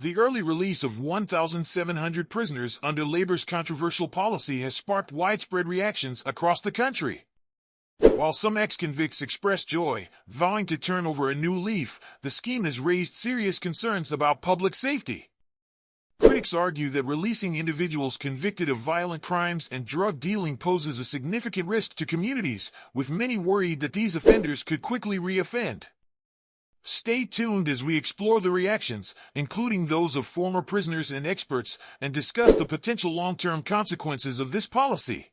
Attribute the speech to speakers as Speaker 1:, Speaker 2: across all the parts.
Speaker 1: The early release of 1,700 prisoners under Labor's controversial policy has sparked widespread reactions across the country. While some ex-convicts expressed joy, vowing to turn over a new leaf, the scheme has raised serious concerns about public safety. Critics argue that releasing individuals convicted of violent crimes and drug dealing poses a significant risk to communities, with many worried that these offenders could quickly reoffend. Stay tuned as we explore the reactions, including those of former prisoners and experts, and discuss the potential long-term consequences of this policy.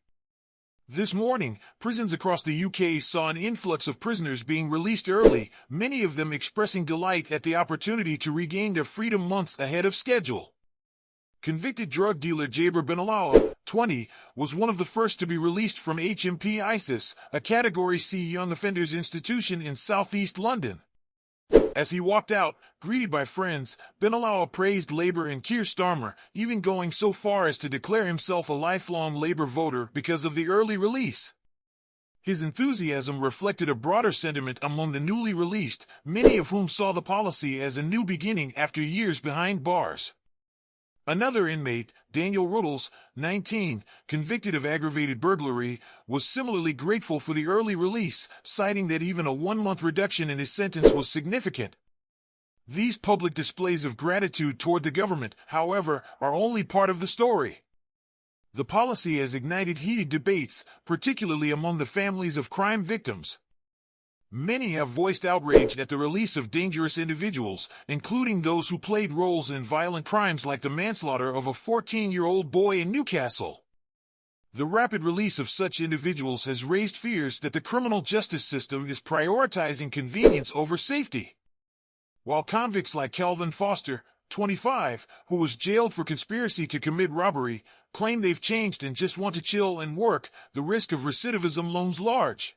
Speaker 1: This morning, prisons across the UK saw an influx of prisoners being released early, many of them expressing delight at the opportunity to regain their freedom months ahead of schedule. Convicted drug dealer Jaber Benalawa, 20, was one of the first to be released from HMP ISIS, a Category C young offenders institution in southeast London. As he walked out, greeted by friends, Benalawa praised Labour and Keir Starmer, even going so far as to declare himself a lifelong Labour voter because of the early release. His enthusiasm reflected a broader sentiment among the newly released, many of whom saw the policy as a new beginning after years behind bars. Another inmate, Daniel Ruddles, 19, convicted of aggravated burglary, was similarly grateful for the early release, citing that even a 1-month reduction in his sentence was significant. These public displays of gratitude toward the government, however, are only part of the story. The policy has ignited heated debates, particularly among the families of crime victims. Many have voiced outrage at the release of dangerous individuals, including those who played roles in violent crimes like the manslaughter of a 14-year-old boy in Newcastle. The rapid release of such individuals has raised fears that the criminal justice system is prioritizing convenience over safety. While convicts like Calvin Foster, 25, who was jailed for conspiracy to commit robbery, claim they've changed and just want to chill and work, the risk of recidivism looms large.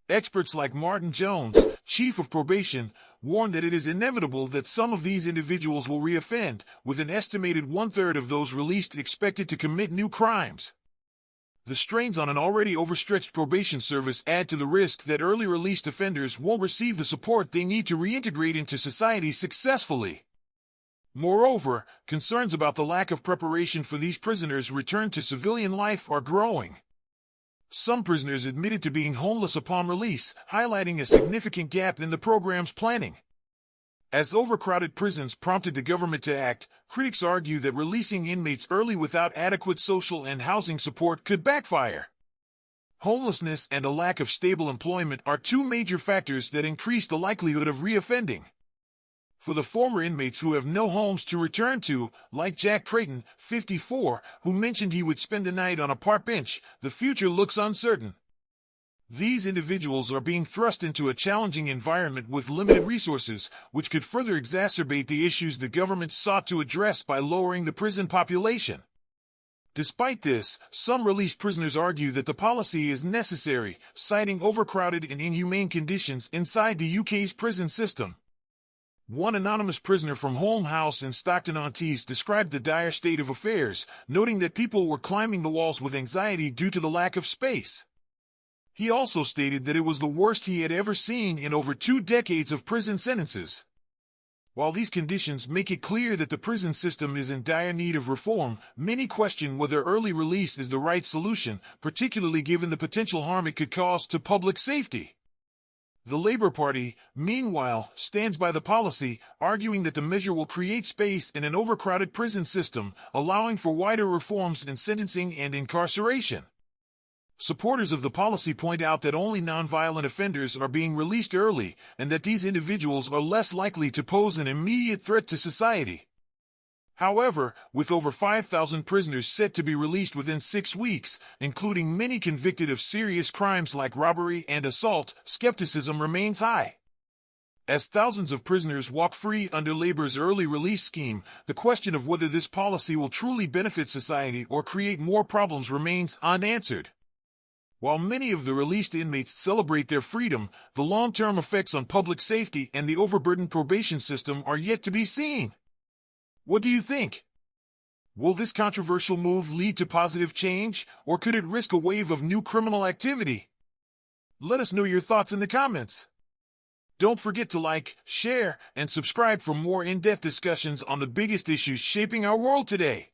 Speaker 1: Experts like Martin Jones, chief of probation, warn that it is inevitable that some of these individuals will reoffend, with an estimated 1/3 of those released expected to commit new crimes. The strains on an already overstretched probation service add to the risk that early released offenders won't receive the support they need to reintegrate into society successfully. Moreover, concerns about the lack of preparation for these prisoners' return to civilian life are growing. Some prisoners admitted to being homeless upon release, highlighting a significant gap in the program's planning. As overcrowded prisons prompted the government to act, critics argue that releasing inmates early without adequate social and housing support could backfire. Homelessness and a lack of stable employment are two major factors that increase the likelihood of reoffending. For the former inmates who have no homes to return to, like Jack Creighton, 54, who mentioned he would spend the night on a park bench, the future looks uncertain. These individuals are being thrust into a challenging environment with limited resources, which could further exacerbate the issues the government sought to address by lowering the prison population. Despite this, some released prisoners argue that the policy is necessary, citing overcrowded and inhumane conditions inside the UK's prison system. One anonymous prisoner from Holme House in Stockton-on-Tees described the dire state of affairs, noting that people were climbing the walls with anxiety due to the lack of space. He also stated that it was the worst he had ever seen in over 2 decades of prison sentences. While these conditions make it clear that the prison system is in dire need of reform, many question whether early release is the right solution, particularly given the potential harm it could cause to public safety. The Labour Party, meanwhile, stands by the policy, arguing that the measure will create space in an overcrowded prison system, allowing for wider reforms in sentencing and incarceration. Supporters of the policy point out that only non-violent offenders are being released early, and that these individuals are less likely to pose an immediate threat to society. However, with over 5,000 prisoners set to be released within 6 weeks, including many convicted of serious crimes like robbery and assault, skepticism remains high. As thousands of prisoners walk free under Labour's early release scheme, the question of whether this policy will truly benefit society or create more problems remains unanswered. While many of the released inmates celebrate their freedom, the long-term effects on public safety and the overburdened probation system are yet to be seen. What do you think? Will this controversial move lead to positive change, or could it risk a wave of new criminal activity? Let us know your thoughts in the comments. Don't forget to like, share, and subscribe for more in-depth discussions on the biggest issues shaping our world today.